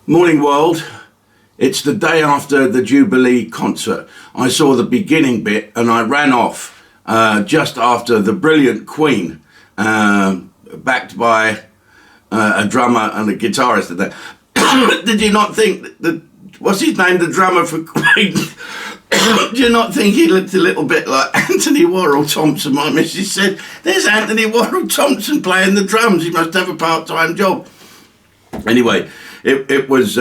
Morning world. It's the day after the Jubilee concert. I saw the beginning bit and I ran off just after the brilliant Queen, backed by a drummer and a guitarist. Did you not think that, what's his name, the drummer for Queen? Do you not think he looked a little bit like Anthony Worrell Thompson? My missus said, there's Anthony Worrell Thompson playing the drums. He must have a part-time job. Anyway, it was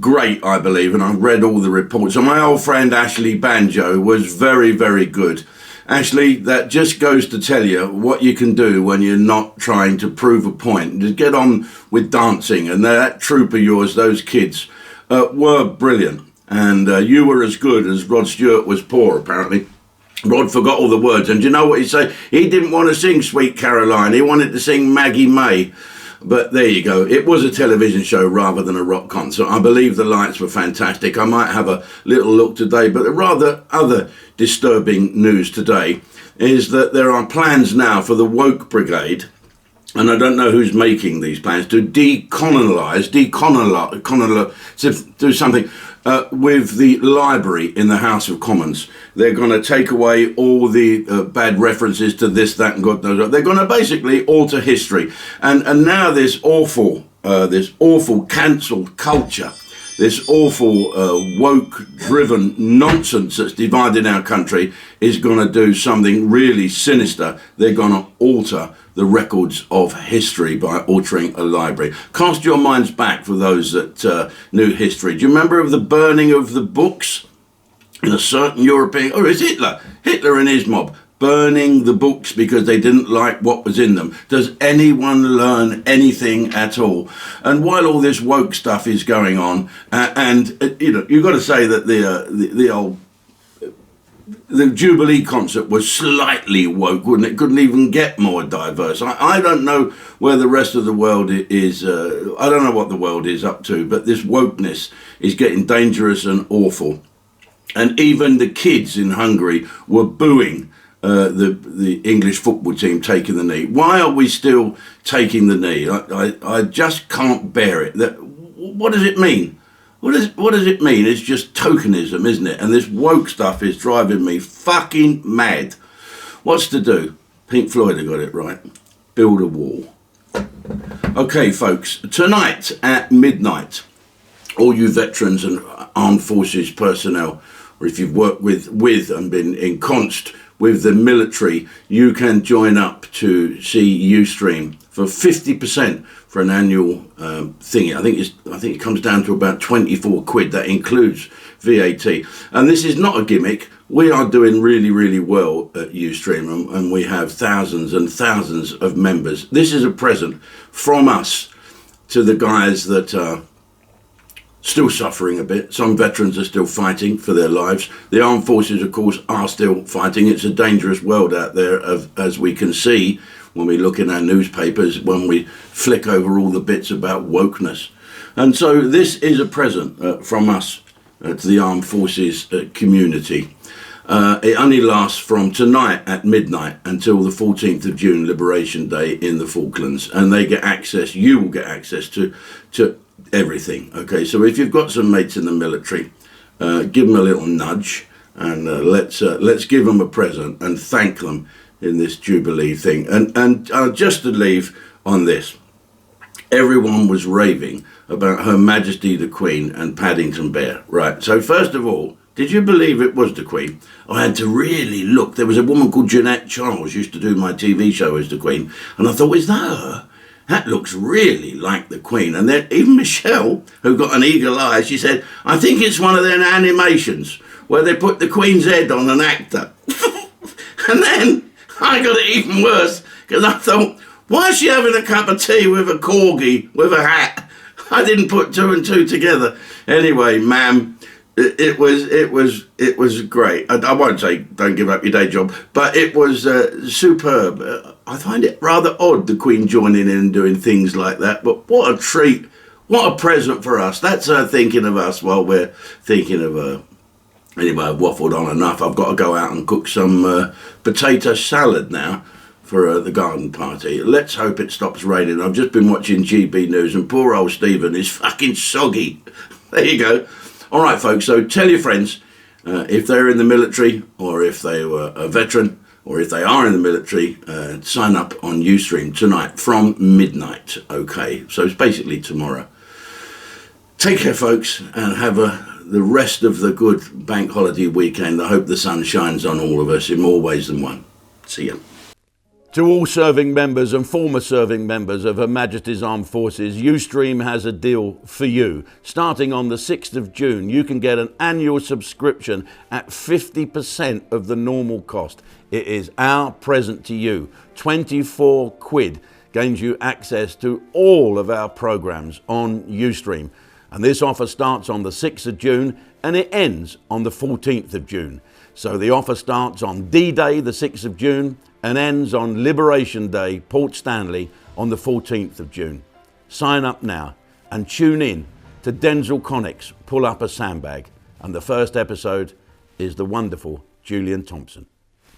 great, I believe, and I've read all the reports. And my old friend Ashley Banjo was very, very good. Ashley, that just goes to tell you what you can do when you're not trying to prove a point. Just get on with dancing. And that troupe of yours, those kids, were brilliant. And you were as good as Rod Stewart was poor, apparently. Rod forgot all the words. And do you know what he said? He didn't want to sing Sweet Caroline. He wanted to sing Maggie May. But there you go. It was a television show rather than a rock concert. I believe the lights were fantastic. I might have a little look today, but the rather other disturbing news today is that there are plans now for the woke brigade, and I don't know who's making these plans, to decolonise, to do something with the library in the House of Commons. They're going to take away all the bad references to this, that, and God knows what. They're going to basically alter history. And now this awful cancelled culture, this awful woke-driven nonsense that's dividing our country is going to do something really sinister. They're going to alter the records of history by altering a library. Cast your minds back for those that knew history. Do you remember of the burning of the books in a certain European... Or is Hitler and his mob burning the books because they didn't like what was in them? Does anyone learn anything at all? And while all this woke stuff is going on, you've got to say that the Jubilee concert was slightly woke, wouldn't it? Couldn't even get more diverse. I don't know where the rest of the world is. I don't know what the world is up to, but this wokeness is getting dangerous and awful. And even the kids in Hungary were booing the English football team taking the knee. Why are we still taking the knee? I just can't bear it. What does it mean? What does it mean? It's just tokenism, isn't it? And this woke stuff is driving me fucking mad. What's to do? Pink Floyd have got it right. Build a wall. Okay, folks, tonight at midnight, all you veterans and armed forces personnel, or if you've worked with and been ensconced with the military, you can join up to see Ustream for 50% for an annual thingy. I think it comes down to about 24 quid. That includes VAT. And this is not a gimmick. We are doing really, really well at Ustream, and we have thousands and thousands of members. This is a present from us to the guys that are still suffering a bit. Some veterans are still fighting for their lives. The armed forces, of course, are still fighting. It's a dangerous world out there, as we can see when we look in our newspapers, when we flick over all the bits about wokeness. And so this is a present from us to the armed forces community. It only lasts from tonight at midnight until the 14th of June, Liberation Day in the Falklands. And they get access, you will get access to everything. Okay, so if you've got some mates in the military, give them a little nudge, and let's give them a present and thank them in this Jubilee thing. And just to leave on this, everyone was raving about Her Majesty the Queen and Paddington Bear, right? So first of all, did you believe it was the Queen? I had to really look. There was a woman called Jeanette Charles used to do my TV show as the Queen, and I thought, is that her? That looks really like the Queen. And then even Michelle, who got an eagle eye, she said, I think it's one of their animations where they put the Queen's head on an actor. And then I got it even worse, because I thought, why is she having a cup of tea with a corgi with a hat? I didn't put two and two together. Anyway, ma'am, it was great. I won't say don't give up your day job, but it was superb. I find it rather odd, the Queen joining in and doing things like that, but what a treat, what a present for us. That's her thinking of us while we're thinking of her. Anyway, I've waffled on enough. I've got to go out and cook some potato salad now for the garden party. Let's hope it stops raining. I've just been watching GB News and poor old Stephen is fucking soggy. There you go. All right, folks, so tell your friends if they're in the military or if they were a veteran or if they are in the military, sign up on Ustream tonight from midnight. Okay, so it's basically tomorrow. Take care, folks, and have the rest of the good bank holiday weekend. I hope the sun shines on all of us in more ways than one. See ya. To all serving members and former serving members of Her Majesty's Armed Forces, Ustream has a deal for you. Starting on the 6th of June, you can get an annual subscription at 50% of the normal cost. It is our present to you. 24 quid gains you access to all of our programs on Ustream. And this offer starts on the 6th of June and it ends on the 14th of June. So the offer starts on D-Day, the 6th of June, and ends on Liberation Day, Port Stanley, on the 14th of June. Sign up now and tune in to Denzel Connick's Pull Up a Sandbag. And the first episode is the wonderful Julian Thompson.